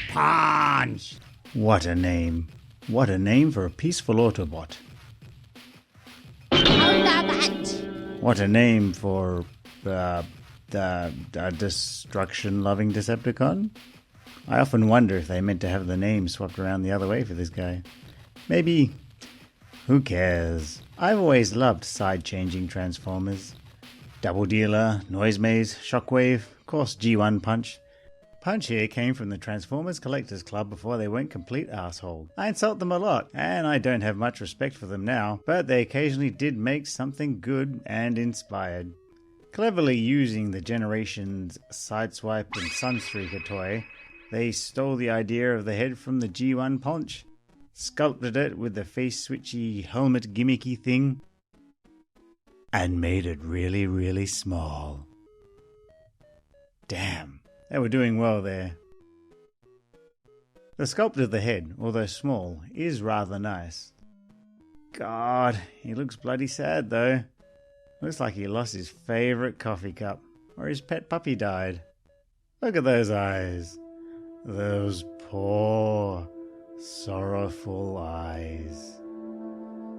Punch! What a name. What a name for a peaceful Autobot. CounterPunch! What a name for the destruction-loving Decepticon. I often wonder if they meant to have the name swapped around the other way for this guy. Maybe. Who cares? I've always loved side-changing Transformers. Double Dealer, Noise Maze, Shockwave, of course G1 Punch. Punch here came from the Transformers Collectors Club before they went complete arsehole. I insult them a lot, and I don't have much respect for them now, but they occasionally did make something good and inspired. Cleverly using the Generation's Sideswipe and Sunstreaker toy, they stole the idea of the head from the G1 Punch, sculpted it with the face-switchy helmet gimmicky thing, and made it really, really small. Damn. They were doing well there. The sculpt of the head, although small, is rather nice. God, he looks bloody sad though. Looks like he lost his favourite coffee cup, or his pet puppy died. Look at those eyes. Those poor, sorrowful eyes.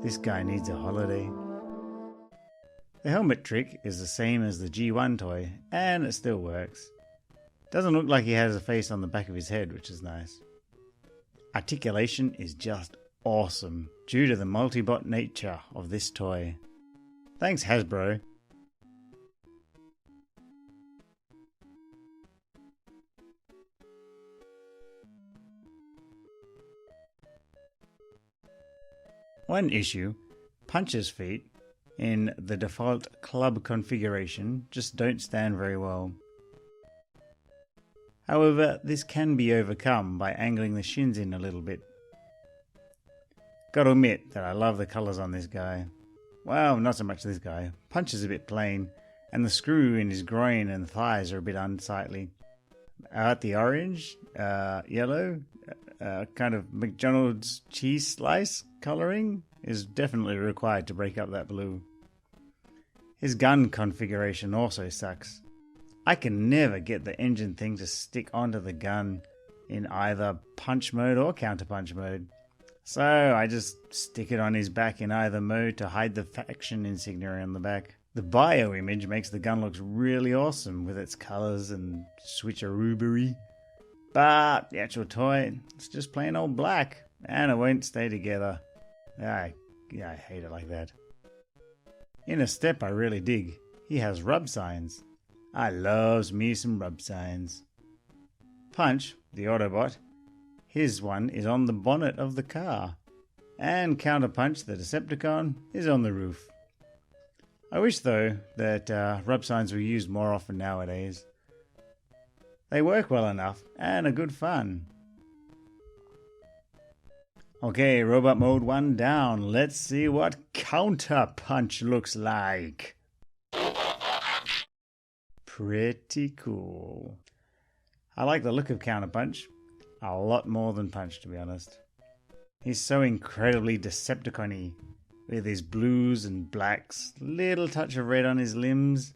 This guy needs a holiday. The helmet trick is the same as the G1 toy, and it still works. Doesn't look like he has a face on the back of his head, which is nice. Articulation is just awesome, due to the multi-bot nature of this toy. Thanks Hasbro. One issue, Punch's feet, in the default club configuration, just don't stand very well. However, this can be overcome by angling the shins in a little bit. Gotta admit that I love the colours on this guy. Well, not so much this guy. Punch is a bit plain, and the screw in his groin and thighs are a bit unsightly. The orange, yellow, kind of McDonald's cheese slice colouring is definitely required to break up that blue. His gun configuration also sucks. I can never get the engine thing to stick onto the gun in either punch mode or counterpunch mode. So I just stick it on his back in either mode to hide the faction insignia on the back. The bio image makes the gun look really awesome with its colours and switcheroobery. But the actual toy, it's just plain old black and it won't stay together. I hate it like that. In a step I really dig. He has rub signs. I loves me some rub signs. Punch, the Autobot, his one is on the bonnet of the car. And CounterPunch, the Decepticon, is on the roof. I wish though that rub signs were used more often nowadays. They work well enough and are good fun. Okay, Robot Mode 1 down. Let's see what CounterPunch looks like. Pretty cool. I like the look of CounterPunch a lot more than Punch, to be honest. He's so incredibly Decepticon-y, with his blues and blacks, little touch of red on his limbs.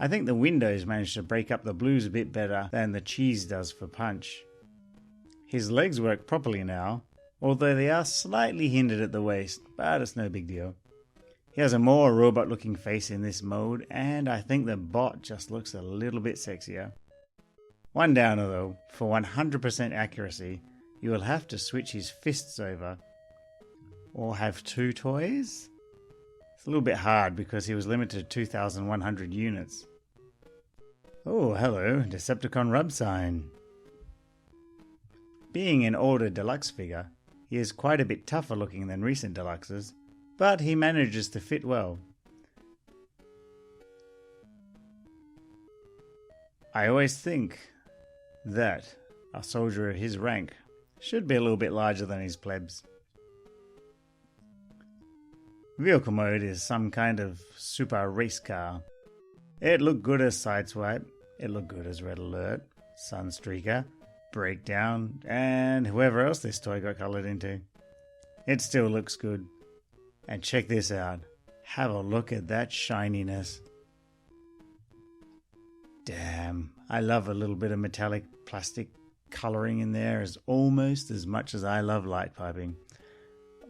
I think the windows managed to break up the blues a bit better than the cheese does for Punch. His legs work properly now, although they are slightly hindered at the waist, but it's no big deal. He has a more robot-looking face in this mode, and I think the bot just looks a little bit sexier. One downer though, for 100% accuracy, you will have to switch his fists over. Or have two toys? It's a little bit hard because he was limited to 2,100 units. Oh, hello, Decepticon rub sign. Being an older deluxe figure, he is quite a bit tougher looking than recent deluxes, but he manages to fit well. I always think that a soldier of his rank should be a little bit larger than his plebs. Vehicle mode is some kind of super race car. It looked good as Sideswipe, it looked good as Red Alert, Sunstreaker, Breakdown, and whoever else this toy got coloured into. it still looks good. And check this out. Have a look at that shininess. Damn, I love a little bit of metallic plastic coloring in there as almost as much as I love light piping.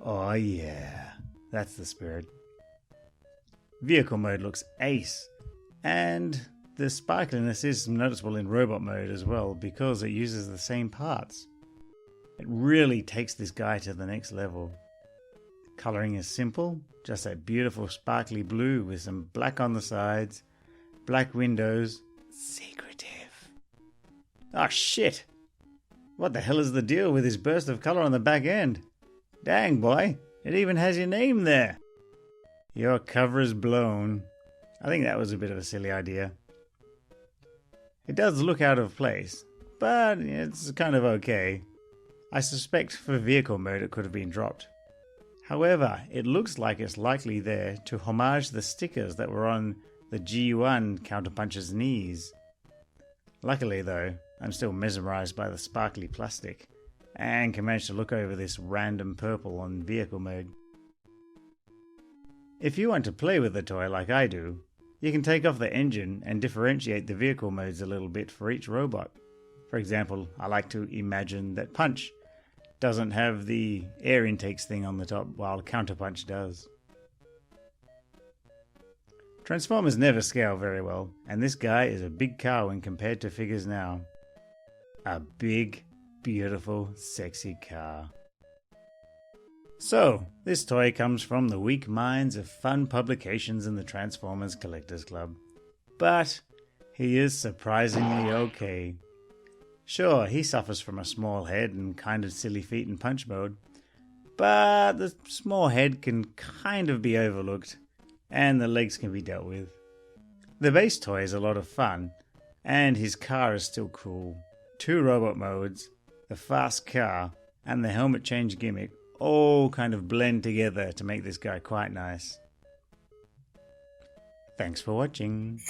Oh yeah, that's the spirit. Vehicle mode looks ace, and the sparkliness is noticeable in robot mode as well because it uses the same parts. It really takes this guy to the next level. Coloring is simple, just that beautiful sparkly blue with some black on the sides, black windows, secretive. Oh shit! What the hell is the deal with this burst of color on the back end? Dang boy, it even has your name there. Your cover is blown. I think that was a bit of a silly idea. It does look out of place, but it's kind of okay. I suspect for vehicle mode it could have been dropped. However, it looks like it's likely there to homage the stickers that were on the G1 CounterPunch's knees. Luckily though, I'm still mesmerized by the sparkly plastic and can manage to look over this random purple on vehicle mode. If you want to play with the toy like I do, you can take off the engine and differentiate the vehicle modes a little bit for each robot. For example, I like to imagine that Punch doesn't have the air intakes thing on the top while CounterPunch does. Transformers never scale very well, and this guy is a big car when compared to figures now. A big, beautiful, sexy car. So, this toy comes from the weak minds of fun publications in the Transformers Collectors Club. But he is surprisingly okay. Sure, he suffers from a small head and kind of silly feet in punch mode, but the small head can kind of be overlooked, and the legs can be dealt with. The base toy is a lot of fun, and his car is still cool. 2 robot modes, the fast car, and the helmet change gimmick all kind of blend together to make this guy quite nice. Thanks for watching.